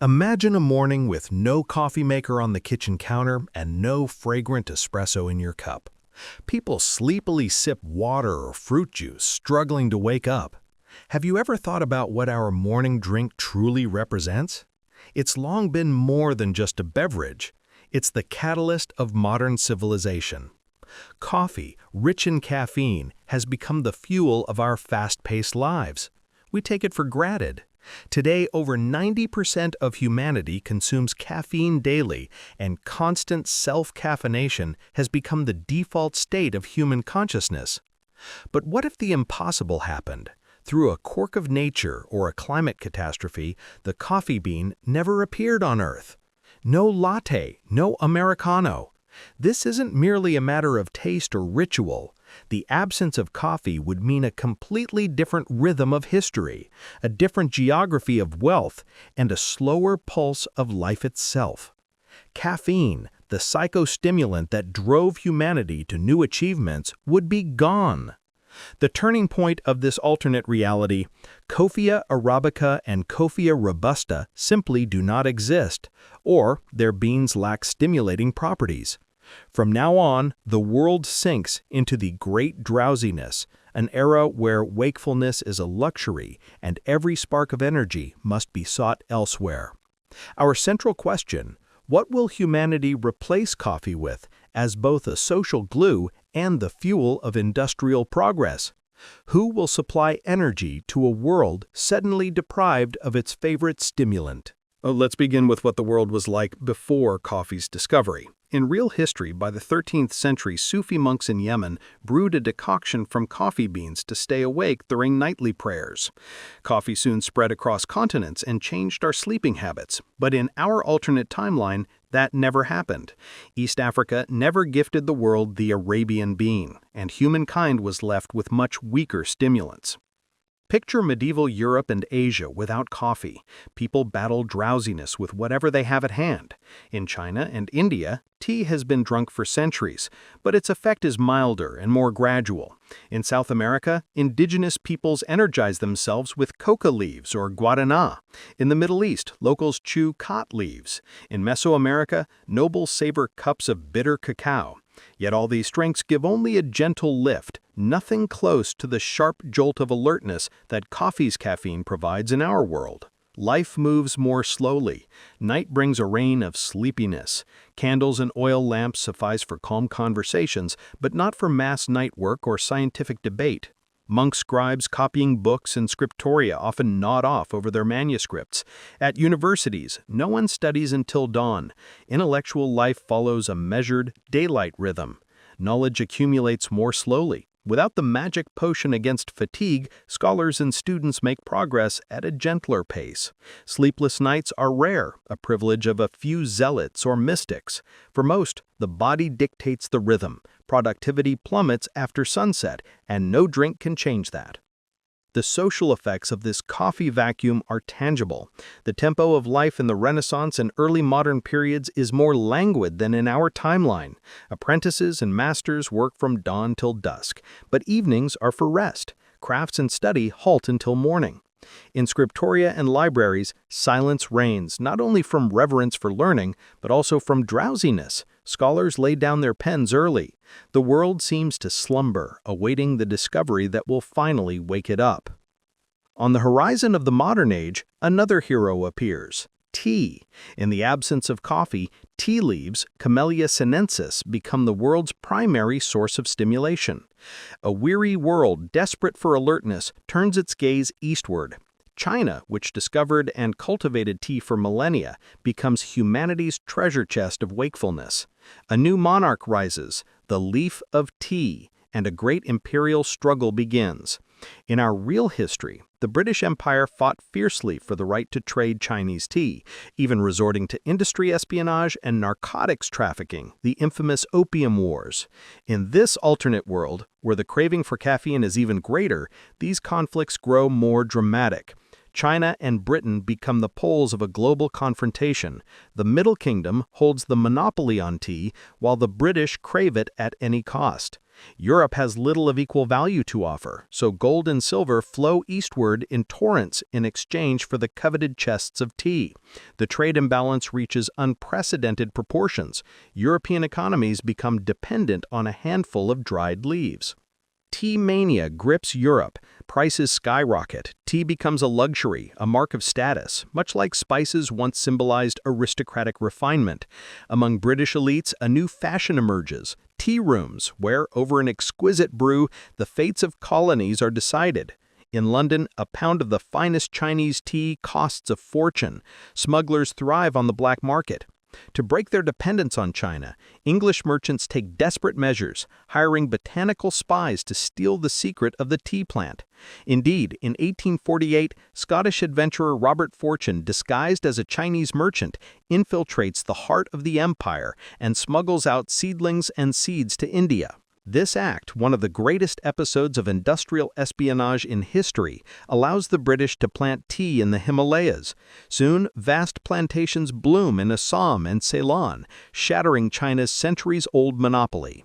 Imagine a morning with no coffee maker on the kitchen counter and no fragrant espresso in your cup. People sleepily sip water or fruit juice, struggling to wake up. Have you ever thought about what our morning drink truly represents? It's long been more than just a beverage. It's the catalyst of modern civilization. Coffee, rich in caffeine, has become the fuel of our fast-paced lives. We take it for granted. Today, over 90% of humanity consumes caffeine daily, and constant self-caffeination has become the default state of human consciousness. But what if the impossible happened? Through a quirk of nature or a climate catastrophe, the coffee bean never appeared on Earth. No latte, no Americano. This isn't merely a matter of taste or ritual. The absence of coffee would mean a completely different rhythm of history, a different geography of wealth, and a slower pulse of life itself. Caffeine, the psychostimulant that drove humanity to new achievements, would be gone. The turning point of this alternate reality, Coffea arabica and Coffea robusta simply do not exist, or their beans lack stimulating properties. From now on, the world sinks into the Great Drowsiness, an era where wakefulness is a luxury and every spark of energy must be sought elsewhere. Our central question, what will humanity replace coffee with as both a social glue and the fuel of industrial progress? Who will supply energy to a world suddenly deprived of its favorite stimulant? Let's begin with what the world was like before coffee's discovery. In real history, by the 13th century, Sufi monks in Yemen brewed a decoction from coffee beans to stay awake during nightly prayers. Coffee soon spread across continents and changed our sleeping habits, but in our alternate timeline, that never happened. East Africa never gifted the world the Arabian bean, and humankind was left with much weaker stimulants. Picture medieval Europe and Asia without coffee. People battle drowsiness with whatever they have at hand. In China and India, tea has been drunk for centuries, but its effect is milder and more gradual. In South America, indigenous peoples energize themselves with coca leaves or guarana. In the Middle East, locals chew khat leaves. In Mesoamerica, nobles savor cups of bitter cacao. Yet all these drinks give only a gentle lift, nothing close to the sharp jolt of alertness that coffee's caffeine provides in our world. Life moves more slowly. Night brings a rain of sleepiness. Candles and oil lamps suffice for calm conversations, but not for mass night work or scientific debate. Monk scribes copying books and scriptoria often nod off over their manuscripts. At universities, no one studies until dawn. Intellectual life follows a measured, daylight rhythm. Knowledge accumulates more slowly. Without the magic potion against fatigue, scholars and students make progress at a gentler pace. Sleepless nights are rare, a privilege of a few zealots or mystics. For most, the body dictates the rhythm. Productivity plummets after sunset, and no drink can change that. The social effects of this coffee vacuum are tangible. The tempo of life in the Renaissance and early modern periods is more languid than in our timeline. Apprentices and masters work from dawn till dusk, but evenings are for rest. Crafts and study halt until morning. In scriptoria and libraries, silence reigns, not only from reverence for learning, but also from drowsiness. Scholars lay down their pens early. The world seems to slumber, awaiting the discovery that will finally wake it up. On the horizon of the modern age, another hero appears: tea. In the absence of coffee, tea leaves, Camellia sinensis, become the world's primary source of stimulation. A weary world, desperate for alertness, turns its gaze eastward. China, which discovered and cultivated tea for millennia, becomes humanity's treasure chest of wakefulness. A new monarch rises, the leaf of tea, and a great imperial struggle begins. In our real history, the British Empire fought fiercely for the right to trade Chinese tea, even resorting to industry espionage and narcotics trafficking, the infamous Opium Wars. In this alternate world, where the craving for caffeine is even greater, these conflicts grow more dramatic. China and Britain become the poles of a global confrontation. The Middle Kingdom holds the monopoly on tea, while the British crave it at any cost. Europe has little of equal value to offer, so gold and silver flow eastward in torrents in exchange for the coveted chests of tea. The trade imbalance reaches unprecedented proportions. European economies become dependent on a handful of dried leaves. Tea mania grips Europe. Prices skyrocket. Tea becomes a luxury, a mark of status, much like spices once symbolized aristocratic refinement. Among British elites, a new fashion emerges: tea rooms, where, over an exquisite brew, the fates of colonies are decided. In London, a pound of the finest Chinese tea costs a fortune. Smugglers thrive on the black market. To break their dependence on China, English merchants take desperate measures, hiring botanical spies to steal the secret of the tea plant. Indeed, in 1848, Scottish adventurer Robert Fortune, disguised as a Chinese merchant, infiltrates the heart of the empire and smuggles out seedlings and seeds to India. This act, one of the greatest episodes of industrial espionage in history, allows the British to plant tea in the Himalayas. Soon, vast plantations bloom in Assam and Ceylon, shattering China's centuries-old monopoly.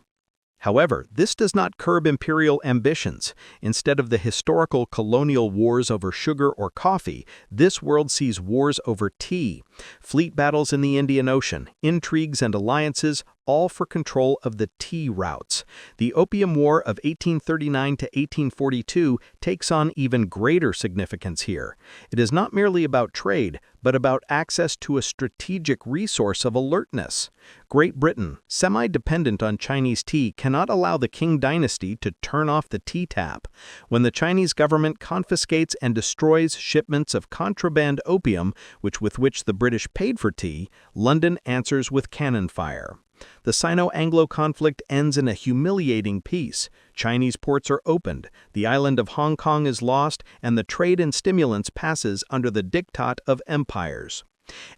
However, this does not curb imperial ambitions. Instead of the historical colonial wars over sugar or coffee, this world sees wars over tea. Fleet battles in the Indian Ocean, intrigues and alliances, all for control of the tea routes. The Opium War of 1839 to 1842 takes on even greater significance here. It is not merely about trade, but about access to a strategic resource of alertness. Great Britain, semi-dependent on Chinese tea, cannot allow the Qing dynasty to turn off the tea tap. When the Chinese government confiscates and destroys shipments of contraband opium, with which the British paid for tea, London answers with cannon fire. The Sino-Anglo conflict ends in a humiliating peace. Chinese ports are opened, the island of Hong Kong is lost, and the trade in stimulants passes under the diktat of empires.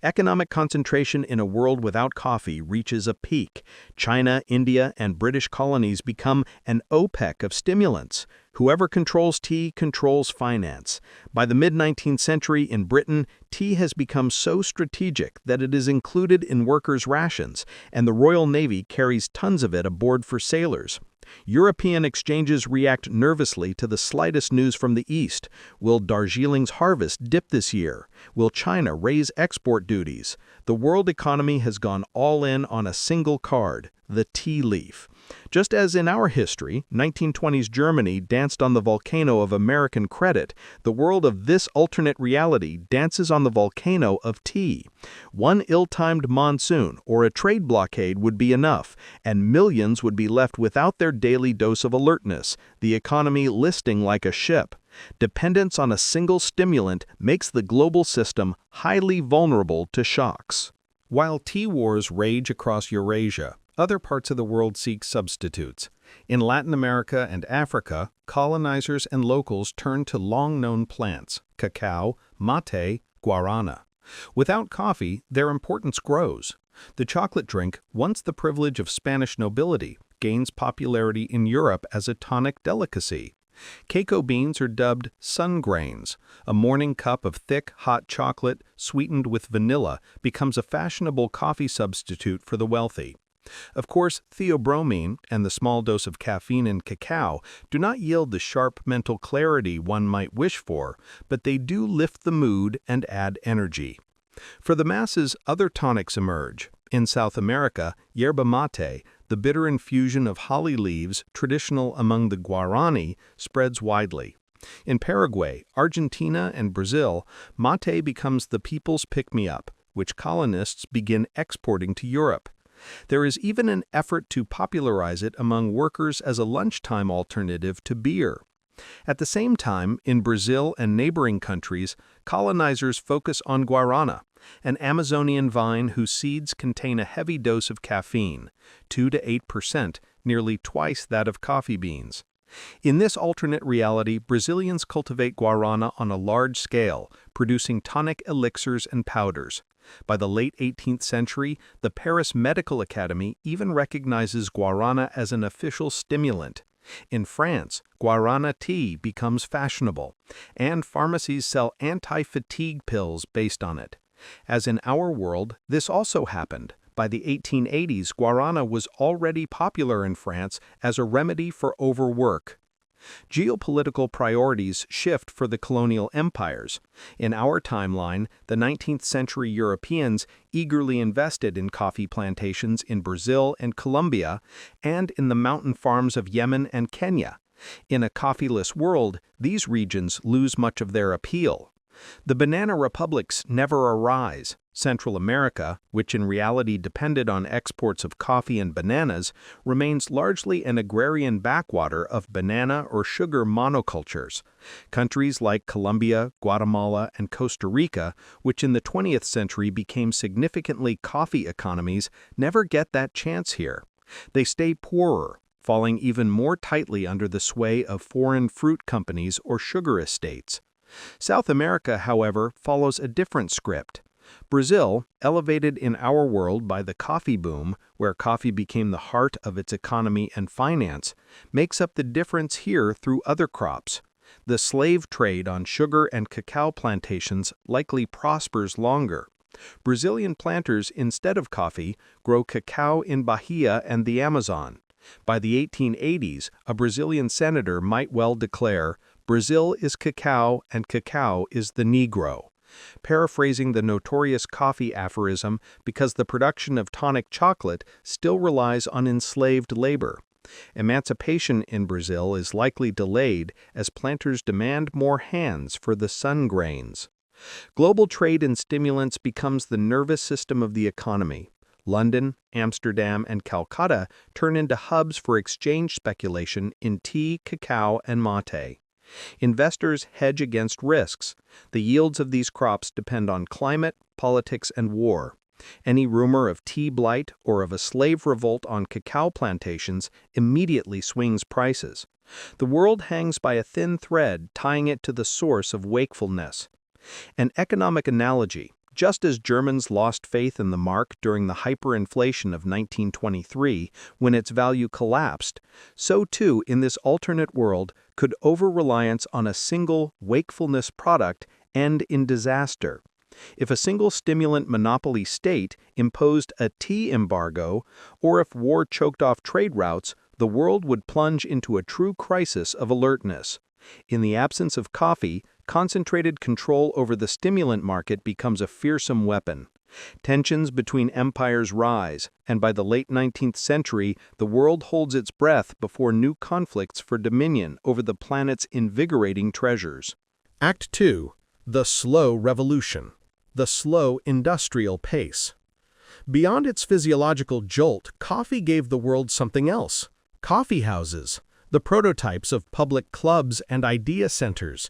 Economic concentration in a world without coffee reaches a peak. China, India, and British colonies become an OPEC of stimulants. Whoever controls tea controls finance. By the mid-19th century in Britain, tea has become so strategic that it is included in workers' rations, and the Royal Navy carries tons of it aboard for sailors. European exchanges react nervously to the slightest news from the East. Will Darjeeling's harvest dip this year? Will China raise export duties? The world economy has gone all in on a single card: the tea leaf. Just as in our history, 1920s Germany danced on the volcano of American credit, the world of this alternate reality dances on the volcano of tea. One ill-timed monsoon or a trade blockade would be enough, and millions would be left without their daily dose of alertness, the economy listing like a ship. Dependence on a single stimulant makes the global system highly vulnerable to shocks. While tea wars rage across Eurasia, other parts of the world seek substitutes. In Latin America and Africa, colonizers and locals turn to long-known plants: cacao, mate, guarana. Without coffee, their importance grows. The chocolate drink, once the privilege of Spanish nobility, gains popularity in Europe as a tonic delicacy. Cacao beans are dubbed sun grains. A morning cup of thick, hot chocolate, sweetened with vanilla, becomes a fashionable coffee substitute for the wealthy. Of course, theobromine and the small dose of caffeine in cacao do not yield the sharp mental clarity one might wish for, but they do lift the mood and add energy. For the masses, other tonics emerge. In South America, yerba mate, the bitter infusion of holly leaves traditional among the Guarani, spreads widely. In Paraguay, Argentina, and Brazil, mate becomes the people's pick-me-up, which colonists begin exporting to Europe. There is even an effort to popularize it among workers as a lunchtime alternative to beer. At the same time, in Brazil and neighboring countries, colonizers focus on guarana, an Amazonian vine whose seeds contain a heavy dose of caffeine, 2 to 8%, nearly twice that of coffee beans. In this alternate reality, Brazilians cultivate guarana on a large scale, producing tonic elixirs and powders. By the late 18th century, the Paris Medical Academy even recognizes guarana as an official stimulant. In France, guarana tea becomes fashionable, and pharmacies sell anti-fatigue pills based on it. As in our world, this also happened, By the 1880s, guarana was already popular in France as a remedy for overwork. Geopolitical priorities shift for the colonial empires. In our timeline, the 19th century Europeans eagerly invested in coffee plantations in Brazil and Colombia and in the mountain farms of Yemen and Kenya. In a coffeeless world, these regions lose much of their appeal. The banana republics never arise. Central America, which in reality depended on exports of coffee and bananas, remains largely an agrarian backwater of banana or sugar monocultures. Countries like Colombia, Guatemala, and Costa Rica, which in the 20th century became significantly coffee economies, never get that chance here. They stay poorer, falling even more tightly under the sway of foreign fruit companies or sugar estates. South America, however, follows a different script. Brazil, elevated in our world by the coffee boom, where coffee became the heart of its economy and finance, makes up the difference here through other crops. The slave trade on sugar and cacao plantations likely prospers longer. Brazilian planters, instead of coffee, grow cacao in Bahia and the Amazon. By the 1880s, a Brazilian senator might well declare, "Brazil is cacao and cacao is the Negro," paraphrasing the notorious coffee aphorism because the production of tonic chocolate still relies on enslaved labor. Emancipation in Brazil is likely delayed as planters demand more hands for the sun grains. Global trade in stimulants becomes the nervous system of the economy. London, Amsterdam, and Calcutta turn into hubs for exchange speculation in tea, cacao, and mate. Investors hedge against risks. The yields of these crops depend on climate, politics, and war. Any rumor of tea blight or of a slave revolt on cacao plantations immediately swings prices. The world hangs by a thin thread, tying it to the source of wakefulness. An economic analogy. Just as Germans lost faith in the mark during the hyperinflation of 1923 when its value collapsed, so too in this alternate world could over-reliance on a single wakefulness product end in disaster. If a single stimulant monopoly state imposed a tea embargo, or if war choked off trade routes, the world would plunge into a true crisis of alertness. In the absence of coffee, concentrated control over the stimulant market becomes a fearsome weapon. Tensions between empires rise, and by the late 19th century, the world holds its breath before new conflicts for dominion over the planet's invigorating treasures. Act 2. The Slow Revolution. The slow industrial pace. Beyond its physiological jolt, coffee gave the world something else. Coffeehouses, the prototypes of public clubs and idea centers.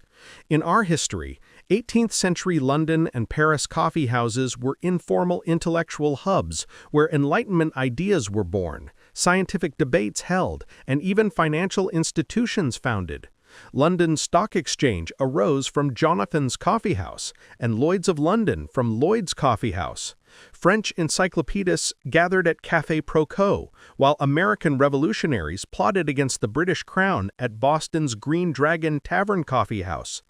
In our history, 18th century London and Paris coffeehouses were informal intellectual hubs where Enlightenment ideas were born, scientific debates held, and even financial institutions founded. London's Stock Exchange arose from Jonathan's Coffeehouse, and Lloyd's of London from Lloyd's Coffeehouse. French encyclopedists gathered at Café Proco, while American revolutionaries plotted against the British Crown at Boston's Green Dragon Tavern Coffeehouse.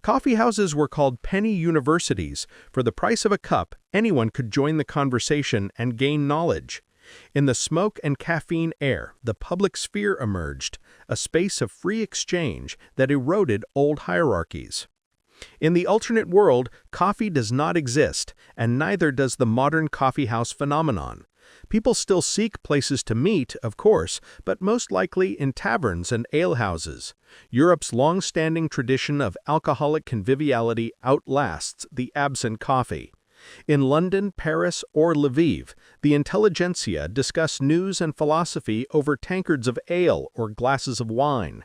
Coffeehouses were called penny universities. For the price of a cup, anyone could join the conversation and gain knowledge. In the smoke and caffeine air, the public sphere emerged, a space of free exchange that eroded old hierarchies. In the alternate world, coffee does not exist, and neither does the modern coffeehouse phenomenon. People still seek places to meet, of course, but most likely in taverns and alehouses. Europe's long-standing tradition of alcoholic conviviality outlasts the absent coffee. In London, Paris, or Lviv, the intelligentsia discuss news and philosophy over tankards of ale or glasses of wine.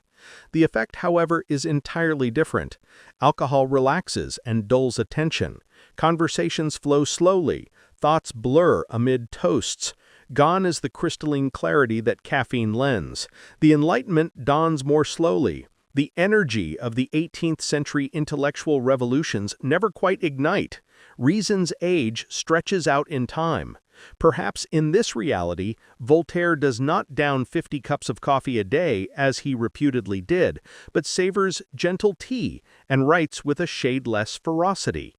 The effect, however, is entirely different. Alcohol relaxes and dulls attention. Conversations flow slowly. Thoughts blur amid toasts. Gone is the crystalline clarity that caffeine lends. The Enlightenment dawns more slowly. The energy of the 18th century intellectual revolutions never quite ignite. Reason's age stretches out in time. Perhaps in this reality, Voltaire does not down 50 cups of coffee a day, as he reputedly did, but savors gentle tea and writes with a shade less ferocity.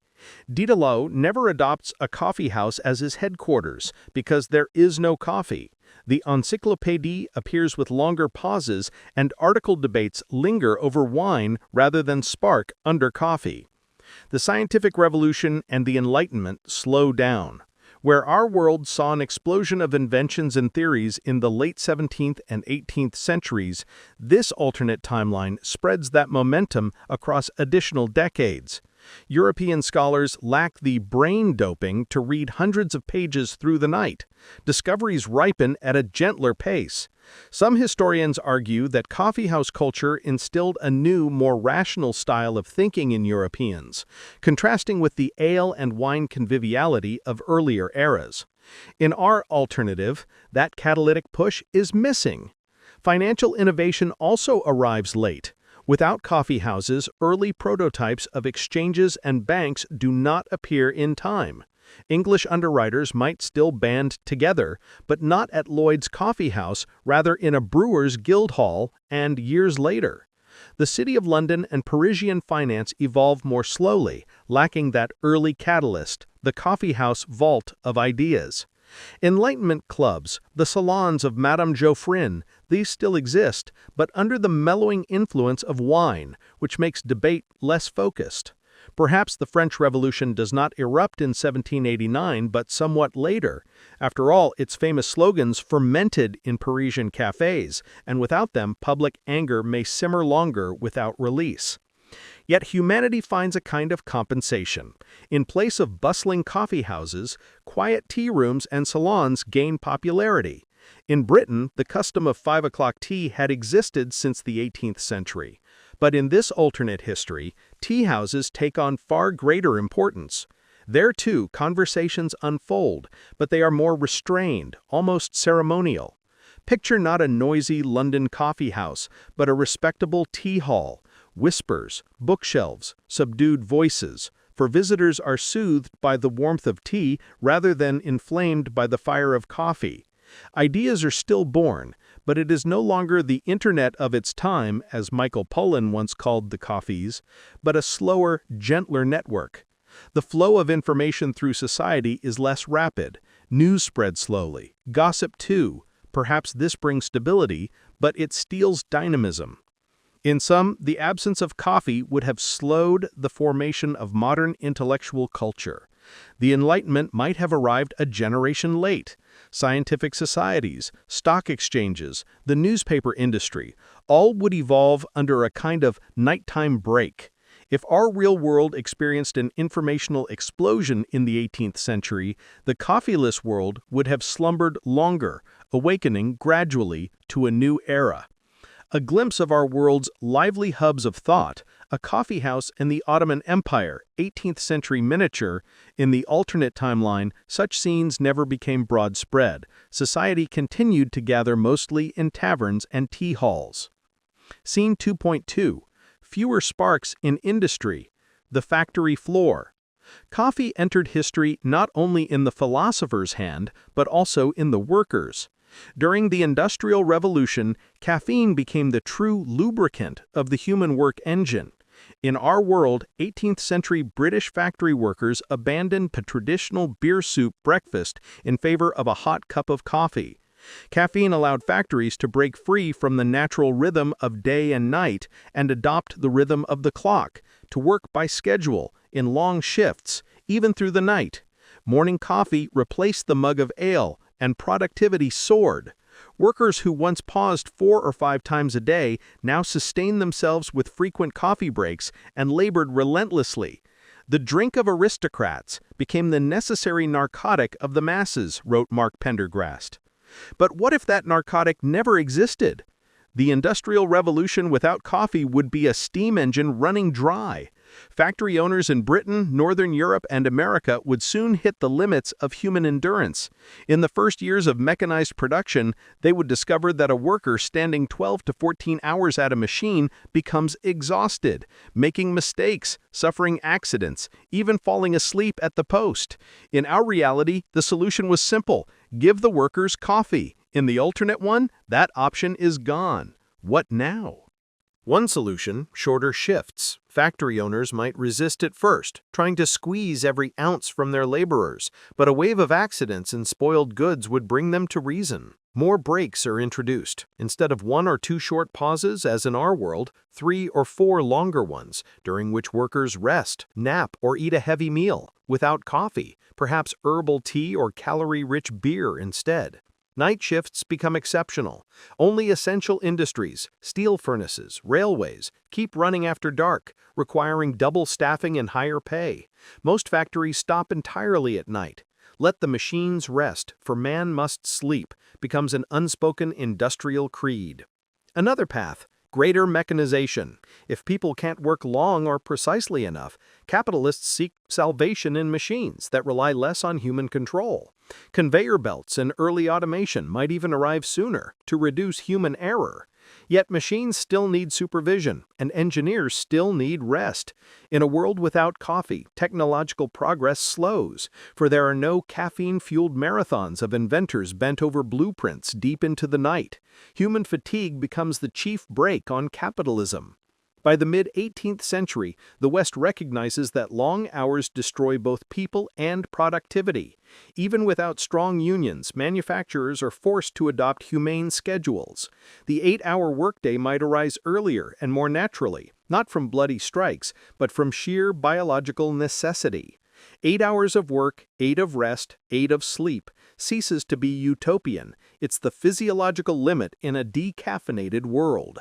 Diderot never adopts a coffeehouse as his headquarters because there is no coffee. The Encyclopédie appears with longer pauses, and article debates linger over wine rather than spark under coffee. The scientific revolution and the Enlightenment slow down. Where our world saw an explosion of inventions and theories in the late 17th and 18th centuries, this alternate timeline spreads that momentum across additional decades. European scholars lack the brain doping to read hundreds of pages through the night. Discoveries ripen at a gentler pace. Some historians argue that coffeehouse culture instilled a new, more rational style of thinking in Europeans, contrasting with the ale and wine conviviality of earlier eras. In our alternative, that catalytic push is missing. Financial innovation also arrives late. Without coffeehouses, early prototypes of exchanges and banks do not appear in time. English underwriters might still band together, but not at Lloyd's Coffeehouse, rather in a brewer's guild hall, and years later. The City of London and Parisian finance evolve more slowly, lacking that early catalyst, the coffeehouse vault of ideas. Enlightenment clubs, the salons of Madame Geoffrin, these still exist, but under the mellowing influence of wine, which makes debate less focused. Perhaps the French Revolution does not erupt in 1789, but somewhat later. After all, its famous slogans fermented in Parisian cafes, and without them, public anger may simmer longer without release. Yet humanity finds a kind of compensation. In place of bustling coffeehouses, quiet tea rooms and salons gain popularity. In Britain, the custom of 5 o'clock tea had existed since the 18th century. But in this alternate history, tea houses take on far greater importance. There, too, conversations unfold, but they are more restrained, almost ceremonial. Picture not a noisy London coffeehouse, but a respectable tea hall. Whispers, bookshelves, subdued voices, for visitors are soothed by the warmth of tea rather than inflamed by the fire of coffee. Ideas are still born, but it is no longer the internet of its time, as Michael Pollan once called the coffees, but a slower, gentler network. The flow of information through society is less rapid. News spreads slowly. Gossip too. Perhaps this brings stability, but it steals dynamism. In sum, the absence of coffee would have slowed the formation of modern intellectual culture. The Enlightenment might have arrived a generation late. Scientific societies, stock exchanges, the newspaper industry, all would evolve under a kind of nighttime break. If our real world experienced an informational explosion in the 18th century, the coffeeless world would have slumbered longer, awakening gradually to a new era. A glimpse of our world's lively hubs of thought, a coffeehouse in the Ottoman Empire, 18th century miniature. In the alternate timeline, such scenes never became broad spread. Society continued to gather mostly in taverns and tea halls. Scene 2.2. Fewer sparks in industry. The factory floor. Coffee entered history not only in the philosopher's hand, but also in the workers. During the Industrial Revolution, caffeine became the true lubricant of the human work engine. In our world, 18th century British factory workers abandoned the traditional beer soup breakfast in favor of a hot cup of coffee. Caffeine allowed factories to break free from the natural rhythm of day and night and adopt the rhythm of the clock, to work by schedule, in long shifts, even through the night. Morning coffee replaced the mug of ale, and productivity soared. Workers who once paused 4 or 5 times a day now sustained themselves with frequent coffee breaks and labored relentlessly. The drink of aristocrats became the necessary narcotic of the masses, wrote Mark Pendergrast. But what if that narcotic never existed? The Industrial Revolution without coffee would be a steam engine running dry. Factory owners in Britain, Northern Europe, and America would soon hit the limits of human endurance. In the first years of mechanized production, they would discover that a worker standing 12 to 14 hours at a machine becomes exhausted, making mistakes, suffering accidents, even falling asleep at the post. In our reality, the solution was simple: give the workers coffee. In the alternate one, that option is gone. What now? One solution, shorter shifts. Factory owners might resist at first, trying to squeeze every ounce from their laborers, but a wave of accidents and spoiled goods would bring them to reason. More breaks are introduced. Instead of 1 or 2 short pauses, as in our world, 3 or 4 longer ones, during which workers rest, nap, or eat a heavy meal, without coffee, perhaps herbal tea or calorie-rich beer instead. Night shifts become exceptional. Only essential industries, steel furnaces, railways, keep running after dark, requiring double staffing and higher pay. Most factories stop entirely at night. Let the machines rest, for man must sleep, becomes an unspoken industrial creed. Another path, greater mechanization. If people can't work long or precisely enough, capitalists seek salvation in machines that rely less on human control. Conveyor belts and early automation might even arrive sooner to reduce human error. Yet machines still need supervision, and engineers still need rest. In a world without coffee, technological progress slows, for there are no caffeine-fueled marathons of inventors bent over blueprints deep into the night. Human fatigue becomes the chief brake on capitalism. By the mid-18th century, the West recognizes that long hours destroy both people and productivity. Even without strong unions, manufacturers are forced to adopt humane schedules. The 8-hour workday might arise earlier and more naturally, not from bloody strikes, but from sheer biological necessity. 8 hours of work, 8 of rest, 8 of sleep, ceases to be utopian. It's the physiological limit in a decaffeinated world.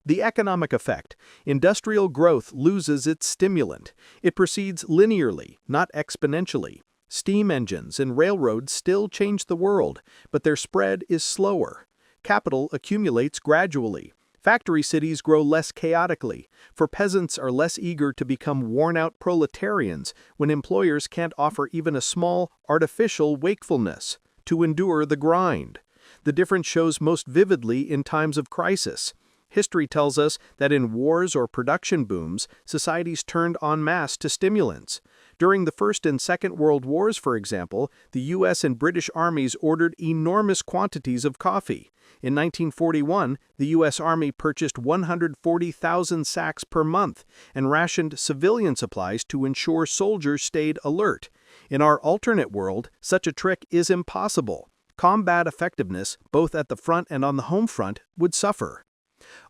The economic effect. Industrial growth loses its stimulant. It proceeds linearly, not exponentially. Steam engines and railroads still change the world, but their spread is slower. Capital accumulates gradually. Factory cities grow less chaotically, for peasants are less eager to become worn-out proletarians when employers can't offer even a small, artificial wakefulness to endure the grind. The difference shows most vividly in times of crisis. History tells us that in wars or production booms, societies turned en masse to stimulants. During the First and Second World Wars, for example, the U.S. and British armies ordered enormous quantities of coffee. In 1941, the U.S. Army purchased 140,000 sacks per month and rationed civilian supplies to ensure soldiers stayed alert. In our alternate world, such a trick is impossible. Combat effectiveness, both at the front and on the home front, would suffer.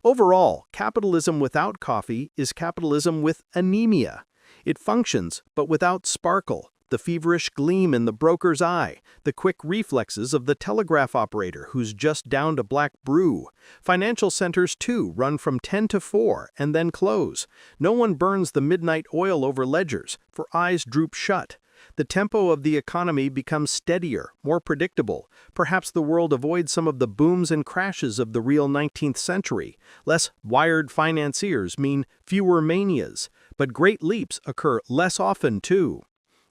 Overall, capitalism without coffee is capitalism with anemia. It functions, but without sparkle, the feverish gleam in the broker's eye, the quick reflexes of the telegraph operator who's just downed a black brew. Financial centers, too, run from 10 to 4 and then close. No one burns the midnight oil over ledgers, for eyes droop shut. The tempo of the economy becomes steadier, more predictable. Perhaps the world avoids some of the booms and crashes of the real 19th century. Less wired financiers mean fewer manias, but great leaps occur less often, too.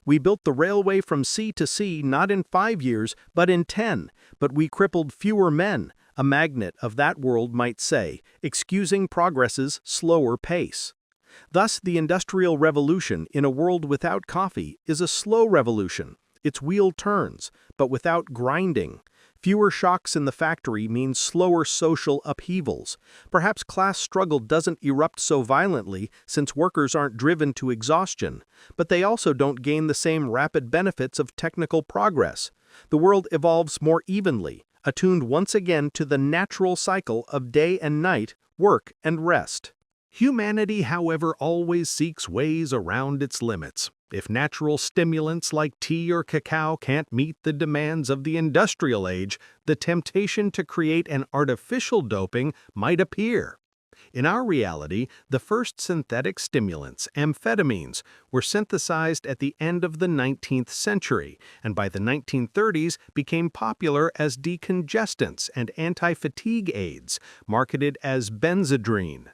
We built the railway from sea to sea not in 5 years, but in 10, but we crippled fewer men, a magnet of that world might say, excusing progress's slower pace. Thus, the Industrial Revolution in a world without coffee is a slow revolution. Its wheel turns, but without grinding. Fewer shocks in the factory means slower social upheavals. Perhaps class struggle doesn't erupt so violently since workers aren't driven to exhaustion, but they also don't gain the same rapid benefits of technical progress. The world evolves more evenly, attuned once again to the natural cycle of day and night, work and rest. Humanity, however, always seeks ways around its limits. If natural stimulants like tea or cacao can't meet the demands of the industrial age, the temptation to create an artificial doping might appear. In our reality, the first synthetic stimulants, amphetamines, were synthesized at the end of the 19th century, and by the 1930s became popular as decongestants and anti-fatigue aids, marketed as Benzedrine.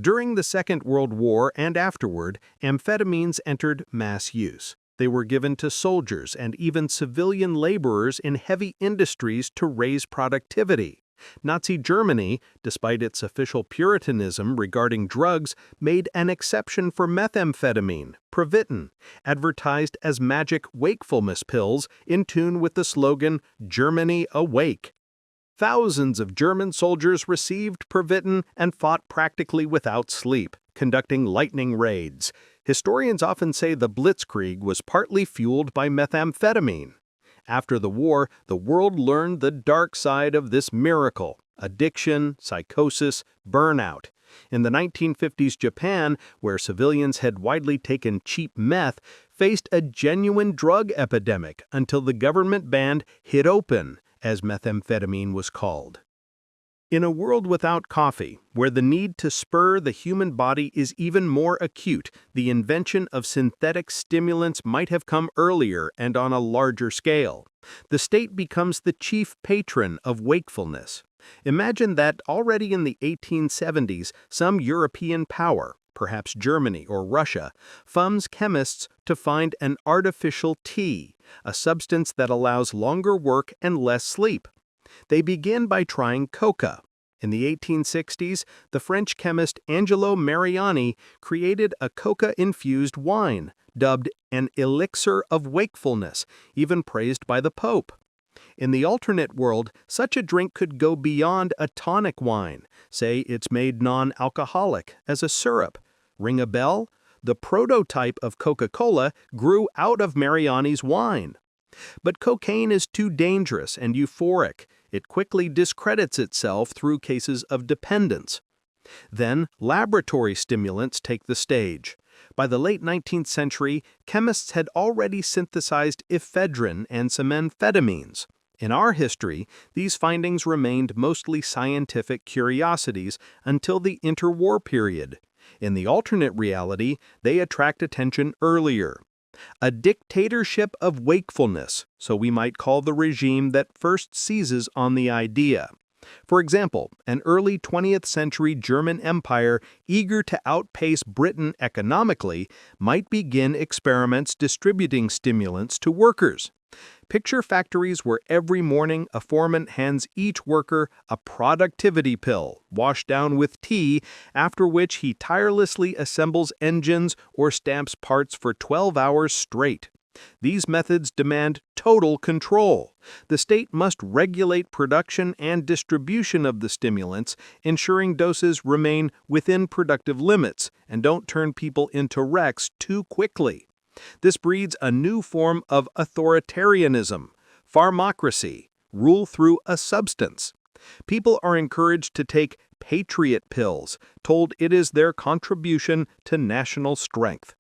During the Second World War and afterward, amphetamines entered mass use. They were given to soldiers and even civilian laborers in heavy industries to raise productivity. Nazi Germany, despite its official puritanism regarding drugs, made an exception for methamphetamine, Previtin, advertised as magic wakefulness pills in tune with the slogan, "Germany Awake." Thousands of German soldiers received Pervitin and fought practically without sleep, conducting lightning raids. Historians often say the Blitzkrieg was partly fueled by methamphetamine. After the war, the world learned the dark side of this miracle: addiction, psychosis, burnout. In the 1950s, Japan, where civilians had widely taken cheap meth, faced a genuine drug epidemic until the government banned "hit open," as methamphetamine was called. In a world without coffee, where the need to spur the human body is even more acute, the invention of synthetic stimulants might have come earlier and on a larger scale. The state becomes the chief patron of wakefulness. Imagine that already in the 1870s, some European power, perhaps Germany or Russia, funds chemists to find an artificial tea, a substance that allows longer work and less sleep. They begin by trying coca. In the 1860s, the French chemist Angelo Mariani created a coca-infused wine, dubbed an elixir of wakefulness, even praised by the Pope. In the alternate world, such a drink could go beyond a tonic wine. Say it's made non-alcoholic, as a syrup. Ring a bell? The prototype of Coca-Cola grew out of Mariani's wine. But cocaine is too dangerous and euphoric. It quickly discredits itself through cases of dependence. Then, laboratory stimulants take the stage. By the late 19th century, chemists had already synthesized ephedrine and some amphetamines. In our history, these findings remained mostly scientific curiosities until the interwar period. In the alternate reality, they attract attention earlier. A dictatorship of wakefulness, so we might call the regime that first seizes on the idea. For example, an early 20th century German empire eager to outpace Britain economically might begin experiments distributing stimulants to workers. Picture factories where every morning a foreman hands each worker a productivity pill, washed down with tea, after which he tirelessly assembles engines or stamps parts for 12 hours straight. These methods demand total control. The state must regulate production and distribution of the stimulants, ensuring doses remain within productive limits and don't turn people into wrecks too quickly. This breeds a new form of authoritarianism, pharmacracy, rule through a substance. People are encouraged to take patriot pills, told it is their contribution to national strength.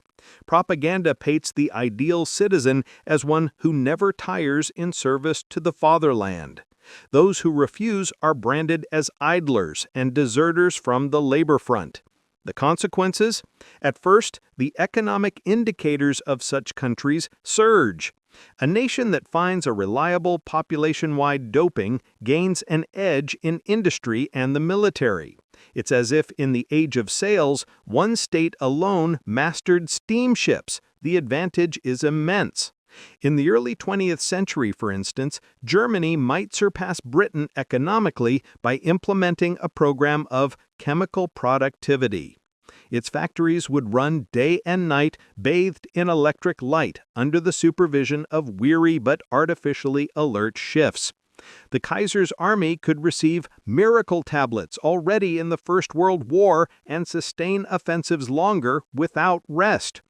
Propaganda paints the ideal citizen as one who never tires in service to the fatherland. Those who refuse are branded as idlers and deserters from the labor front. The consequences? At first, the economic indicators of such countries surge. A nation that finds a reliable population-wide doping gains an edge in industry and the military. It's as if in the age of sails, one state alone mastered steamships. The advantage is immense. In the early 20th century, for instance, Germany might surpass Britain economically by implementing a program of chemical productivity. Its factories would run day and night, bathed in electric light, under the supervision of weary but artificially alert shifts. The Kaiser's army could receive miracle tablets already in the First World War and sustain offensives longer without rest.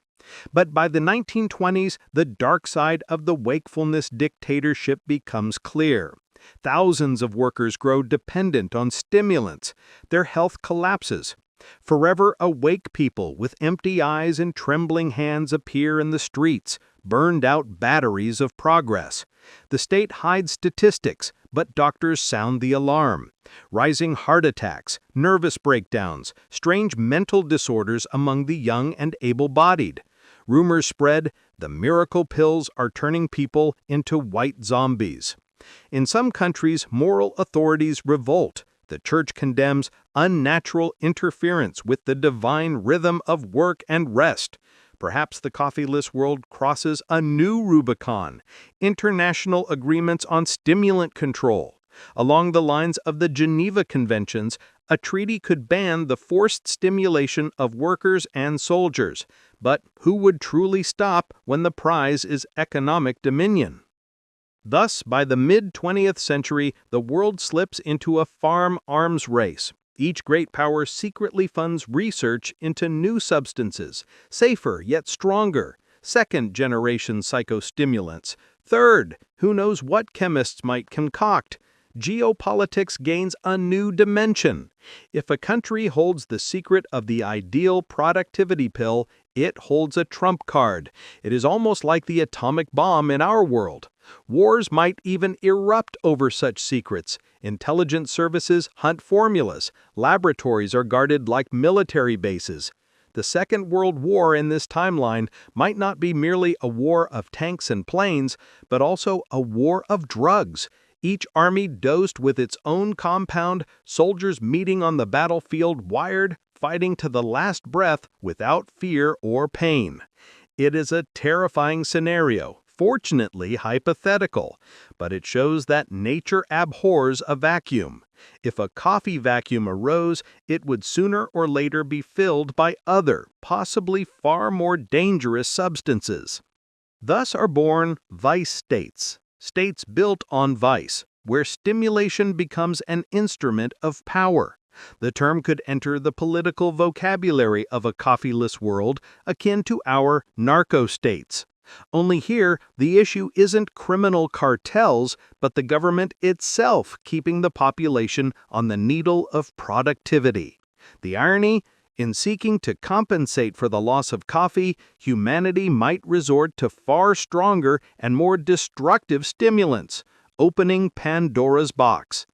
But by the 1920s, the dark side of the wakefulness dictatorship becomes clear. Thousands of workers grow dependent on stimulants. Their health collapses. Forever awake people with empty eyes and trembling hands appear in the streets, burned-out batteries of progress. The state hides statistics, but doctors sound the alarm. Rising heart attacks, nervous breakdowns, strange mental disorders among the young and able-bodied. Rumors spread, the miracle pills are turning people into white zombies. In some countries, moral authorities revolt. The church condemns unnatural interference with the divine rhythm of work and rest. Perhaps the coffeeless world crosses a new Rubicon: international agreements on stimulant control. Along the lines of the Geneva Conventions, a treaty could ban the forced stimulation of workers and soldiers. But who would truly stop when the prize is economic dominion? Thus, by the mid-20th century, the world slips into a farm arms race. Each great power secretly funds research into new substances, safer yet stronger, second-generation psychostimulants. Third, who knows what chemists might concoct. Geopolitics gains a new dimension. If a country holds the secret of the ideal productivity pill, it holds a trump card. It is almost like the atomic bomb in our world. Wars might even erupt over such secrets. Intelligence services hunt formulas. Laboratories are guarded like military bases. The Second World War in this timeline might not be merely a war of tanks and planes, but also a war of drugs. Each army dosed with its own compound, soldiers meeting on the battlefield wired, fighting to the last breath without fear or pain. It is a terrifying scenario, fortunately hypothetical, but it shows that nature abhors a vacuum. If a coffee vacuum arose, it would sooner or later be filled by other, possibly far more dangerous substances. Thus are born vice states, states built on vice, where stimulation becomes an instrument of power. The term could enter the political vocabulary of a coffeeless world, akin to our narco-states. Only here, the issue isn't criminal cartels, but the government itself keeping the population on the needle of productivity. The irony? In seeking to compensate for the loss of coffee, humanity might resort to far stronger and more destructive stimulants, opening Pandora's box.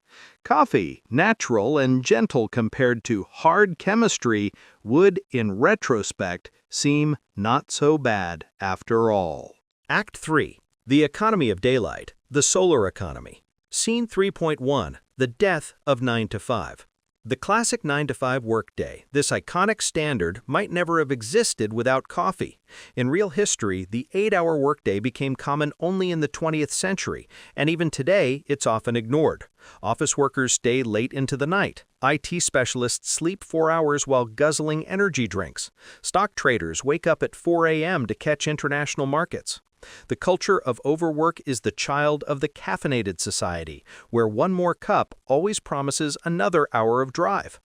Coffee, natural and gentle compared to hard chemistry, would, in retrospect, seem not so bad after all. Act 3. The Economy of Daylight, the Solar Economy. Scene 3.1. The Death of 9 to 5. The classic 9-to-5 workday, this iconic standard, might never have existed without coffee. In real history, the 8-hour workday became common only in the 20th century, and even today, it's often ignored. Office workers stay late into the night. IT specialists sleep 4 hours while guzzling energy drinks. Stock traders wake up at 4 a.m. to catch international markets. The culture of overwork is the child of the caffeinated society, where one more cup always promises another hour of drive.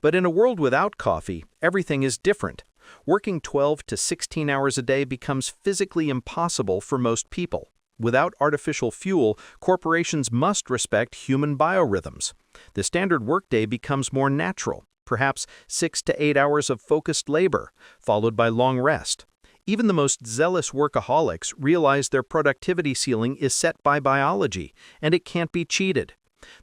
But in a world without coffee, everything is different. Working 12 to 16 hours a day becomes physically impossible for most people. Without artificial fuel, corporations must respect human biorhythms. The standard workday becomes more natural, perhaps 6 to 8 hours of focused labor, followed by long rest. Even the most zealous workaholics realize their productivity ceiling is set by biology, and it can't be cheated.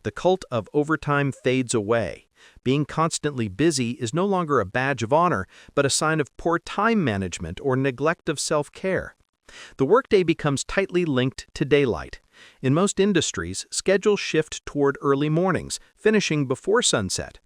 The cult of overtime fades away. Being constantly busy is no longer a badge of honor, but a sign of poor time management or neglect of self-care. The workday becomes tightly linked to daylight. In most industries, schedules shift toward early mornings, finishing before sunset.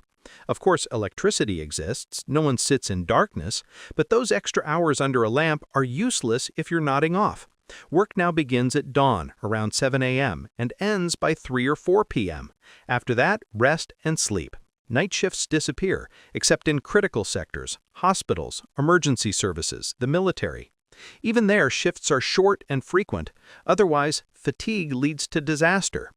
Of course, electricity exists, no one sits in darkness, but those extra hours under a lamp are useless if you're nodding off. Work now begins at dawn, around 7 a.m., and ends by 3 or 4 p.m. After that, rest and sleep. Night shifts disappear, except in critical sectors, hospitals, emergency services, the military. Even there, shifts are short and frequent. Otherwise, fatigue leads to disaster.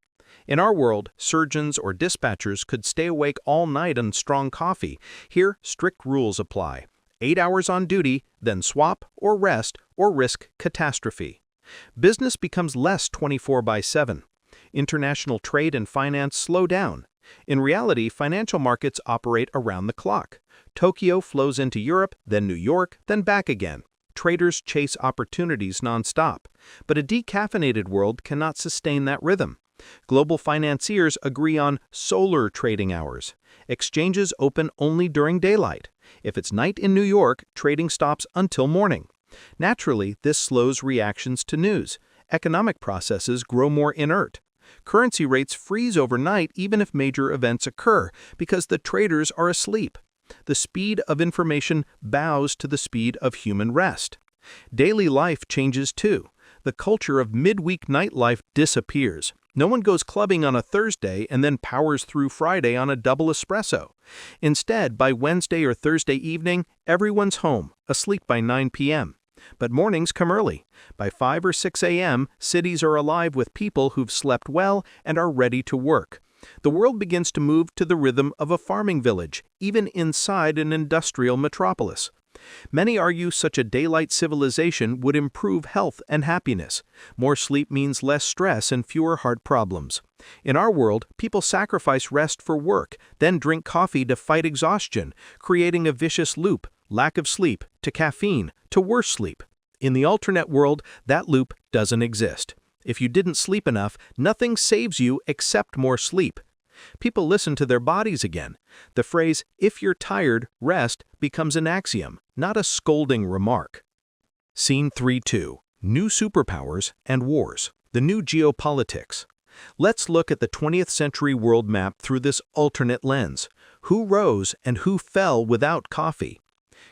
In our world, surgeons or dispatchers could stay awake all night on strong coffee. Here, strict rules apply. 8 hours on duty, then swap or rest or risk catastrophe. Business becomes less 24/7. International trade and finance slow down. In reality, financial markets operate around the clock. Tokyo flows into Europe, then New York, then back again. Traders chase opportunities nonstop. But a decaffeinated world cannot sustain that rhythm. Global financiers agree on solar trading hours. Exchanges open only during daylight. If it's night in New York, trading stops until morning. Naturally, this slows reactions to news. Economic processes grow more inert. Currency rates freeze overnight even if major events occur because the traders are asleep. The speed of information bows to the speed of human rest. Daily life changes too. The culture of midweek nightlife disappears. No one goes clubbing on a Thursday and then powers through Friday on a double espresso. Instead, by Wednesday or Thursday evening, everyone's home, asleep by 9 p.m. But mornings come early. By 5 or 6 a.m., cities are alive with people who've slept well and are ready to work. The world begins to move to the rhythm of a farming village, even inside an industrial metropolis. Many argue such a daylight civilization would improve health and happiness. More sleep means less stress and fewer heart problems. In our world, people sacrifice rest for work, then drink coffee to fight exhaustion, creating a vicious loop: lack of sleep, to caffeine, to worse sleep. In the alternate world, that loop doesn't exist. If you didn't sleep enough, nothing saves you except more sleep. People listen to their bodies again. The phrase, "if you're tired, rest," becomes an axiom, not a scolding remark. Scene 3-2. New Superpowers and Wars. The New Geopolitics. Let's look at the 20th century world map through this alternate lens. Who rose and who fell without coffee?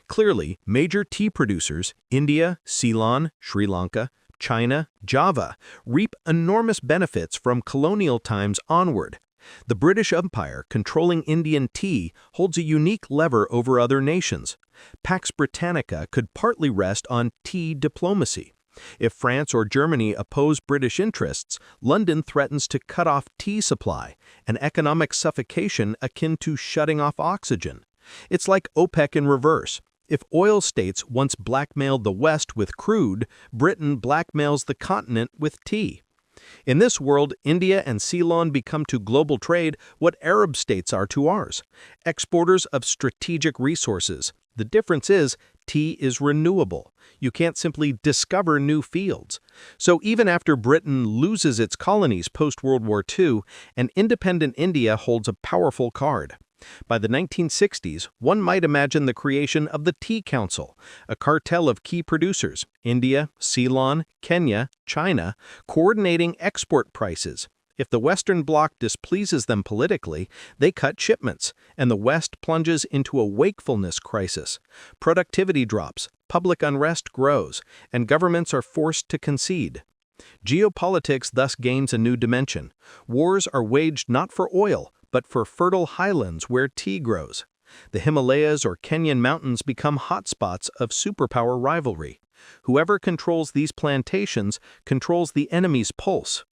Clearly, major tea producers, India, Ceylon, Sri Lanka, China, Java, reap enormous benefits from colonial times onward. The British Empire, controlling Indian tea, holds a unique lever over other nations. Pax Britannica could partly rest on tea diplomacy. If France or Germany oppose British interests, London threatens to cut off tea supply, an economic suffocation akin to shutting off oxygen. It's like OPEC in reverse. If oil states once blackmailed the West with crude, Britain blackmails the continent with tea. In this world, India and Ceylon become to global trade what Arab states are to ours, exporters of strategic resources. The difference is, tea is renewable. You can't simply discover new fields. So even after Britain loses its colonies post-World War II, an independent India holds a powerful card. By the 1960s, one might imagine the creation of the Tea Council, a cartel of key producers, India, Ceylon, Kenya, China, coordinating export prices. If the Western Bloc displeases them politically, they cut shipments, and the West plunges into a wakefulness crisis. Productivity drops, public unrest grows, and governments are forced to concede. Geopolitics thus gains a new dimension. Wars are waged not for oil, but for fertile highlands where tea grows. The Himalayas or Kenyan mountains become hotspots of superpower rivalry. Whoever controls these plantations controls the enemy's pulse.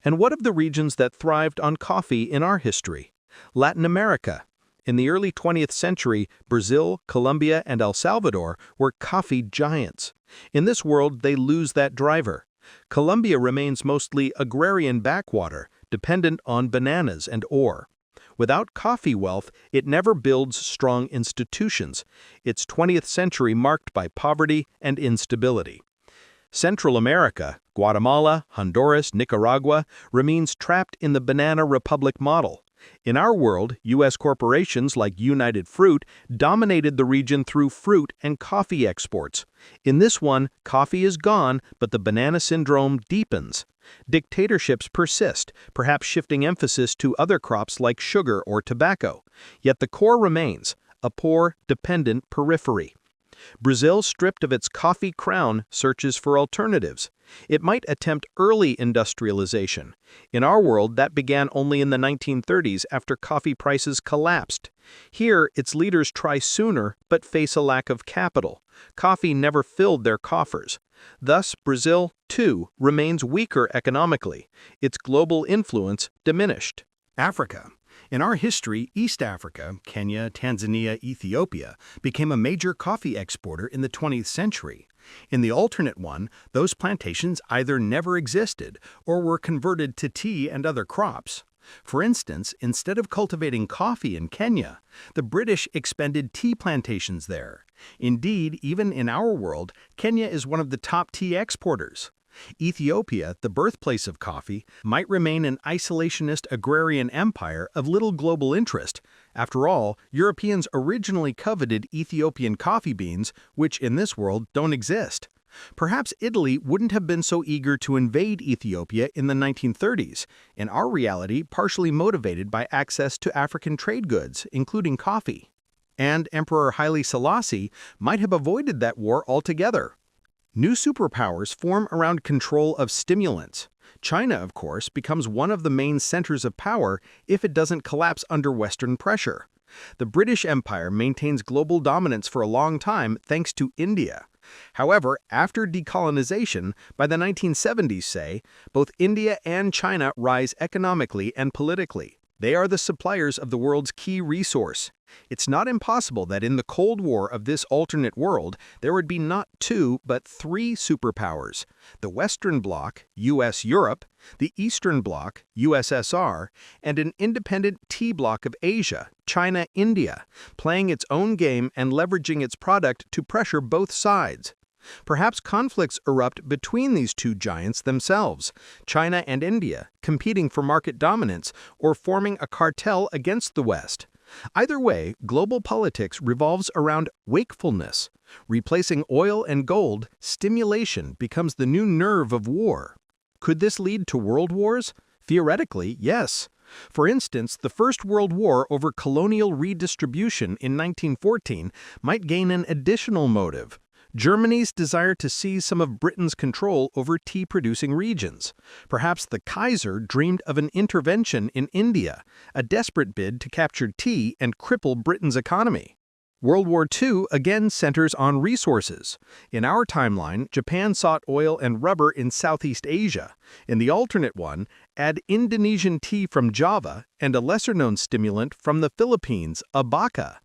And what of the regions that thrived on coffee in our history? Latin America. In the early 20th century, Brazil, Colombia, and El Salvador were coffee giants. In this world, they lose that driver. Colombia remains mostly agrarian backwater, dependent on bananas and ore. Without coffee wealth, it never builds strong institutions. Its 20th century marked by poverty and instability. Central America, Guatemala, Honduras, Nicaragua, remains trapped in the banana republic model. In our world, U.S. corporations like United Fruit dominated the region through fruit and coffee exports. In this one, coffee is gone, but the banana syndrome deepens. Dictatorships persist, perhaps shifting emphasis to other crops like sugar or tobacco. Yet the core remains, a poor, dependent periphery. Brazil, stripped of its coffee crown, searches for alternatives. It might attempt early industrialization. In our world, that began only in the 1930s after coffee prices collapsed. Here, its leaders try sooner but face a lack of capital. Coffee never filled their coffers. Thus, Brazil, too, remains weaker economically, its global influence diminished. Africa. In our history, East Africa, Kenya, Tanzania, Ethiopia, became a major coffee exporter in the 20th century. In the alternate one, those plantations either never existed or were converted to tea and other crops. For instance, instead of cultivating coffee in Kenya, the British expended tea plantations there. Indeed, even in our world, Kenya is one of the top tea exporters. Ethiopia, the birthplace of coffee, might remain an isolationist agrarian empire of little global interest. After all, Europeans originally coveted Ethiopian coffee beans, which in this world don't exist. Perhaps Italy wouldn't have been so eager to invade Ethiopia in the 1930s, in our reality partially motivated by access to African trade goods, including coffee. And Emperor Haile Selassie might have avoided that war altogether. New superpowers form around control of stimulants. China, of course, becomes one of the main centers of power if it doesn't collapse under Western pressure. The British Empire maintains global dominance for a long time thanks to India. However, after decolonization, by the 1970s, say, both India and China rise economically and politically. They are the suppliers of the world's key resource. It's not impossible that in the Cold War of this alternate world, there would be not two, but three superpowers: the Western Bloc, US-Europe, the Eastern Bloc, USSR, and an independent T-bloc of Asia, China-India, playing its own game and leveraging its product to pressure both sides. Perhaps conflicts erupt between these two giants themselves, China and India, competing for market dominance or forming a cartel against the West. Either way, global politics revolves around wakefulness. Replacing oil and gold, stimulation becomes the new nerve of war. Could this lead to world wars? Theoretically, yes. For instance, the First World War over colonial redistribution in 1914 might gain an additional motive: Germany's desire to seize some of Britain's control over tea-producing regions. Perhaps the Kaiser dreamed of an intervention in India, a desperate bid to capture tea and cripple Britain's economy. World War II again centers on resources. In our timeline, Japan sought oil and rubber in Southeast Asia. In the alternate one, add Indonesian tea from Java and a lesser-known stimulant from the Philippines, arabica.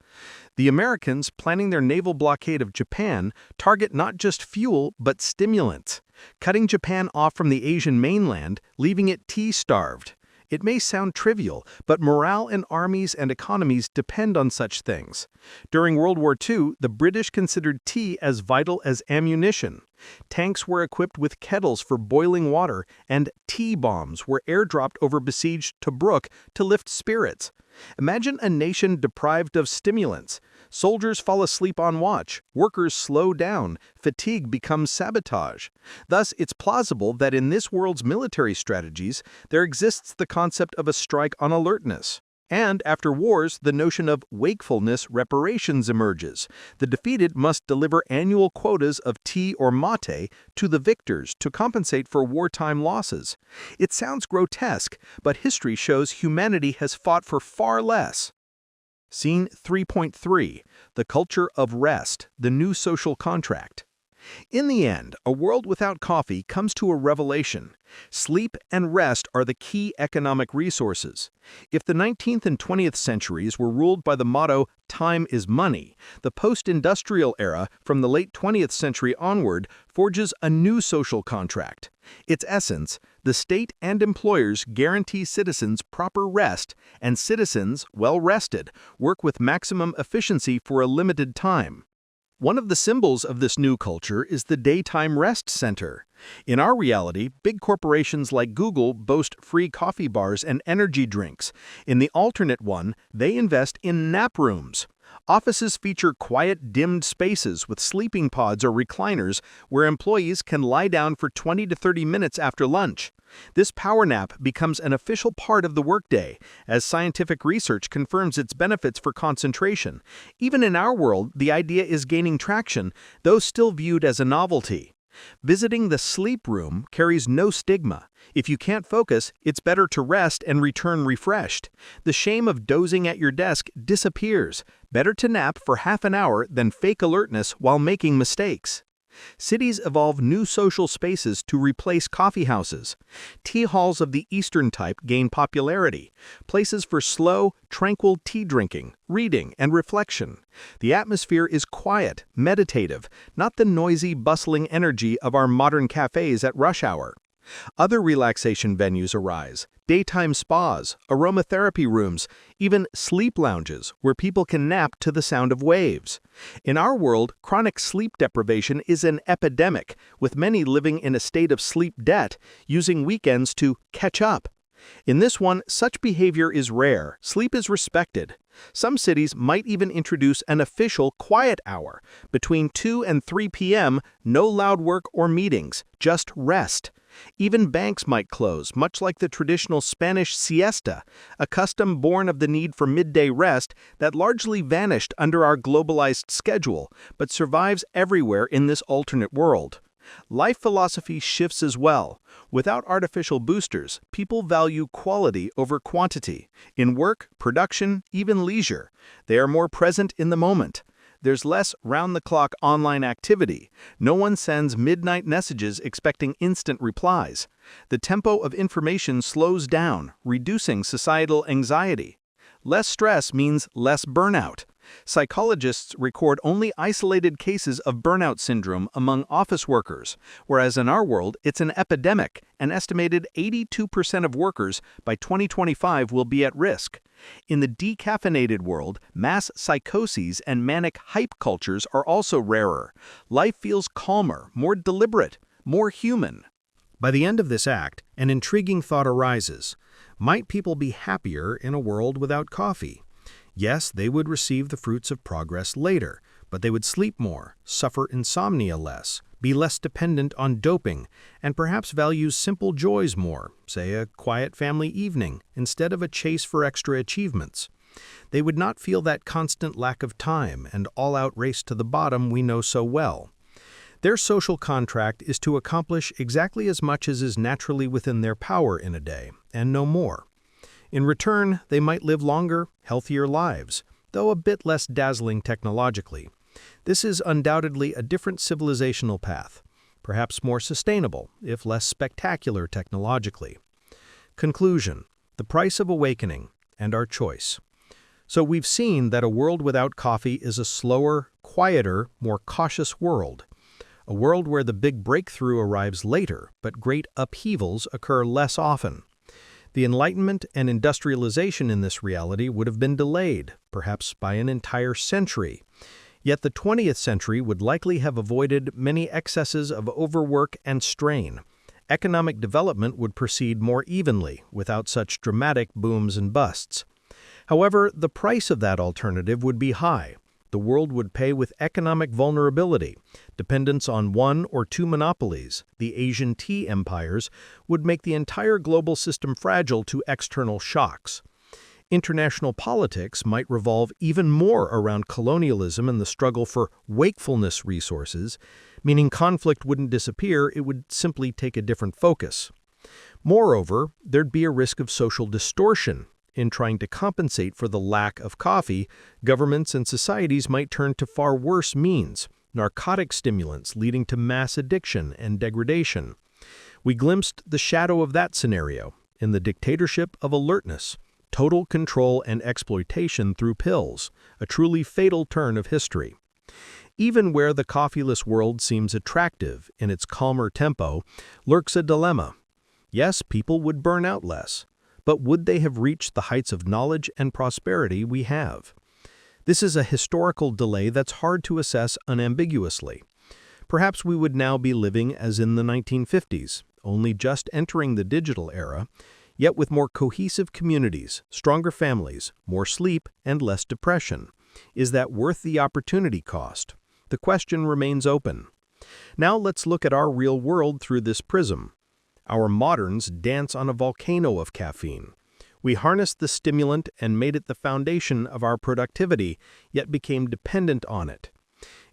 The Americans, planning their naval blockade of Japan, target not just fuel but stimulants, cutting Japan off from the Asian mainland, leaving it tea-starved. It may sound trivial, but morale in armies and economies depend on such things. During World War II, the British considered tea as vital as ammunition. Tanks were equipped with kettles for boiling water, and tea bombs were airdropped over besieged Tobruk to lift spirits. Imagine a nation deprived of stimulants. Soldiers fall asleep on watch, workers slow down, fatigue becomes sabotage. Thus, it's plausible that in this world's military strategies, there exists the concept of a strike on alertness. And after wars, the notion of wakefulness reparations emerges. The defeated must deliver annual quotas of tea or mate to the victors to compensate for wartime losses. It sounds grotesque, but history shows humanity has fought for far less. Scene 3.3. The Culture of Rest, the New Social Contract. In the end, a world without coffee comes to a revelation. Sleep and rest are the key economic resources. If the 19th and 20th centuries were ruled by the motto, "Time is money," the post-industrial era from the late 20th century onward forges a new social contract. Its essence: the state and employers guarantee citizens proper rest, and citizens, well rested, work with maximum efficiency for a limited time. One of the symbols of this new culture is the daytime rest center. In our reality, big corporations like Google boast free coffee bars and energy drinks. In the alternate one, they invest in nap rooms. Offices feature quiet, dimmed spaces with sleeping pods or recliners where employees can lie down for 20 to 30 minutes after lunch. This power nap becomes an official part of the workday, as scientific research confirms its benefits for concentration. Even in our world, the idea is gaining traction, though still viewed as a novelty. Visiting the sleep room carries no stigma. If you can't focus, it's better to rest and return refreshed. The shame of dozing at your desk disappears. Better to nap for half an hour than fake alertness while making mistakes. Cities evolve new social spaces to replace coffeehouses. Tea halls of the Eastern type gain popularity, places for slow, tranquil tea drinking, reading, and reflection. The atmosphere is quiet, meditative, not the noisy, bustling energy of our modern cafes at rush hour. Other relaxation venues arise: daytime spas, aromatherapy rooms, even sleep lounges where people can nap to the sound of waves. In our world, chronic sleep deprivation is an epidemic, with many living in a state of sleep debt, using weekends to catch up. In this one, such behavior is rare. Sleep is respected. Some cities might even introduce an official quiet hour. Between 2 and 3 p.m., no loud work or meetings, just rest. Even banks might close, much like the traditional Spanish siesta, a custom born of the need for midday rest that largely vanished under our globalized schedule, but survives everywhere in this alternate world. Life philosophy shifts as well. Without artificial boosters, people value quality over quantity. In work, production, even leisure, they are more present in the moment. There's less round-the-clock online activity. No one sends midnight messages expecting instant replies. The tempo of information slows down, reducing societal anxiety. Less stress means less burnout. Psychologists record only isolated cases of burnout syndrome among office workers, whereas in our world it's an epidemic. An estimated 82% of workers by 2025 will be at risk. In the decaffeinated world, mass psychoses and manic hype cultures are also rarer. Life feels calmer, more deliberate, more human. By the end of this act, an intriguing thought arises. Might people be happier in a world without coffee? Yes, they would receive the fruits of progress later, but they would sleep more, suffer insomnia less, be less dependent on doping, and perhaps value simple joys more, say a quiet family evening, instead of a chase for extra achievements. They would not feel that constant lack of time and all-out race to the bottom we know so well. Their social contract is to accomplish exactly as much as is naturally within their power in a day, and no more. In return, they might live longer, healthier lives, though a bit less dazzling technologically. This is undoubtedly a different civilizational path, perhaps more sustainable, if less spectacular technologically. Conclusion: the price of awakening and our choice. So we've seen that a world without coffee is a slower, quieter, more cautious world. A world where the big breakthrough arrives later, but great upheavals occur less often. The Enlightenment and industrialization in this reality would have been delayed, perhaps by an entire century. Yet the 20th century would likely have avoided many excesses of overwork and strain. Economic development would proceed more evenly, without such dramatic booms and busts. However, the price of that alternative would be high. The world would pay with economic vulnerability. Dependence on one or two monopolies, the Asian tea empires, would make the entire global system fragile to external shocks. International politics might revolve even more around colonialism and the struggle for wakefulness resources, meaning conflict wouldn't disappear, it would simply take a different focus. Moreover, there'd be a risk of social distortion. In trying to compensate for the lack of coffee, governments and societies might turn to far worse means, narcotic stimulants leading to mass addiction and degradation. We glimpsed the shadow of that scenario in the dictatorship of alertness, total control and exploitation through pills, a truly fatal turn of history. Even where the coffeeless world seems attractive in its calmer tempo, lurks a dilemma. Yes, people would burn out less. But would they have reached the heights of knowledge and prosperity we have? This is a historical delay that's hard to assess unambiguously. Perhaps we would now be living as in the 1950s, only just entering the digital era, yet with more cohesive communities, stronger families, more sleep, and less depression. Is that worth the opportunity cost? The question remains open. Now let's look at our real world through this prism. Our moderns dance on a volcano of caffeine. We harnessed the stimulant and made it the foundation of our productivity, yet became dependent on it.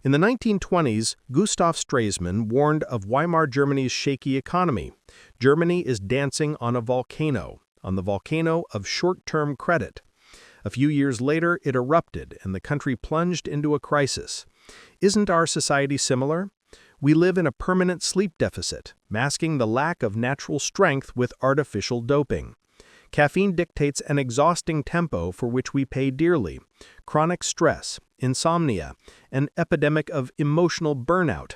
In the 1920s, Gustav Stresemann warned of Weimar Germany's shaky economy. Germany is dancing on a volcano, on the volcano of short-term credit. A few years later, it erupted and the country plunged into a crisis. Isn't our society similar? We live in a permanent sleep deficit, masking the lack of natural strength with artificial doping. Caffeine dictates an exhausting tempo for which we pay dearly. Chronic stress, insomnia, an epidemic of emotional burnout.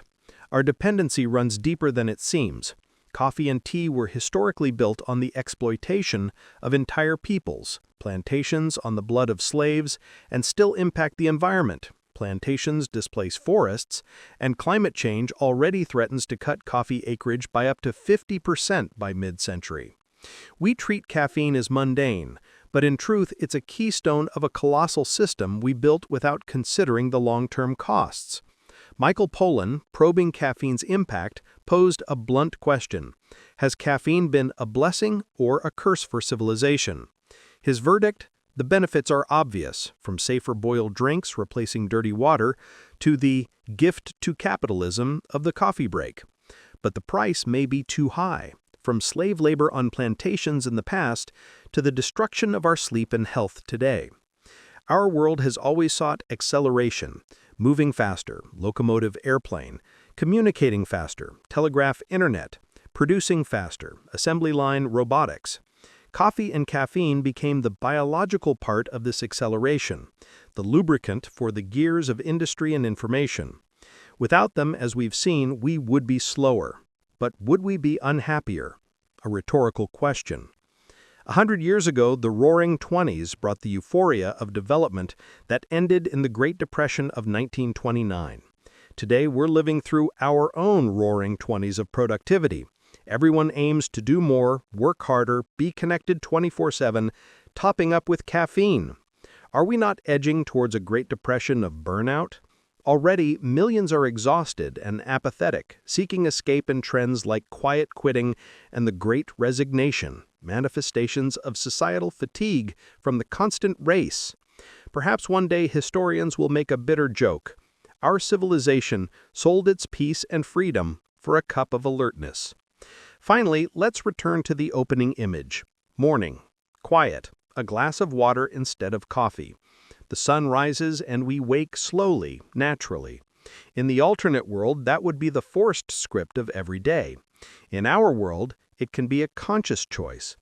Our dependency runs deeper than it seems. Coffee and tea were historically built on the exploitation of entire peoples, plantations on the blood of slaves, and still impact the environment. Plantations displace forests, and climate change already threatens to cut coffee acreage by up to 50% by mid-century. We treat caffeine as mundane, but in truth it's a keystone of a colossal system we built without considering the long-term costs. Michael Pollan, probing caffeine's impact, posed a blunt question. Has caffeine been a blessing or a curse for civilization? His verdict? The benefits are obvious, from safer boiled drinks replacing dirty water to the gift to capitalism of the coffee break. But the price may be too high, from slave labor on plantations in the past to the destruction of our sleep and health today. Our world has always sought acceleration, moving faster, locomotive airplane, communicating faster, telegraph internet, producing faster, assembly line robotics. Coffee and caffeine became the biological part of this acceleration, the lubricant for the gears of industry and information. Without them, as we've seen, we would be slower. But would we be unhappier? A rhetorical question. 100 years ago, the Roaring Twenties brought the euphoria of development that ended in the Great Depression of 1929. Today, we're living through our own Roaring Twenties of productivity. Everyone aims to do more, work harder, be connected 24/7, topping up with caffeine. Are we not edging towards a Great Depression of burnout? Already, millions are exhausted and apathetic, seeking escape in trends like quiet quitting and the Great Resignation, manifestations of societal fatigue from the constant race. Perhaps one day historians will make a bitter joke. Our civilization sold its peace and freedom for a cup of alertness. Finally, let's return to the opening image. Morning, quiet, a glass of water instead of coffee. The sun rises and we wake slowly, naturally. In the alternate world, that would be the forced script of every day. In our world, it can be a conscious choice.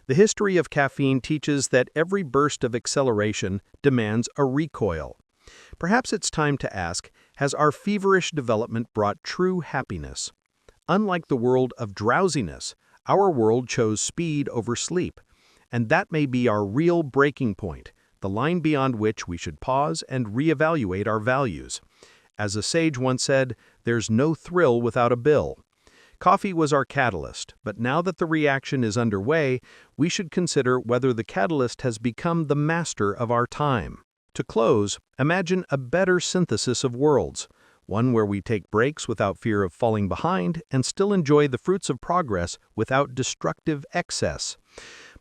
The history of caffeine teaches that every burst of acceleration demands a recoil. Perhaps it's time to ask, has our feverish development brought true happiness? Unlike the world of drowsiness, our world chose speed over sleep. And that may be our real breaking point, the line beyond which we should pause and reevaluate our values. As a sage once said, there's no thrill without a bill. Coffee was our catalyst, but now that the reaction is underway, we should consider whether the catalyst has become the master of our time. To close, imagine a better synthesis of worlds. One where we take breaks without fear of falling behind and still enjoy the fruits of progress without destructive excess.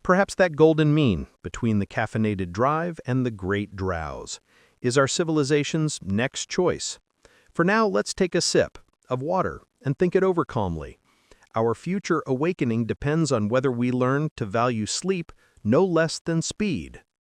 Perhaps that golden mean between the caffeinated drive and the great drowse is our civilization's next choice. For now, let's take a sip of water and think it over calmly. Our future awakening depends on whether we learn to value sleep no less than speed.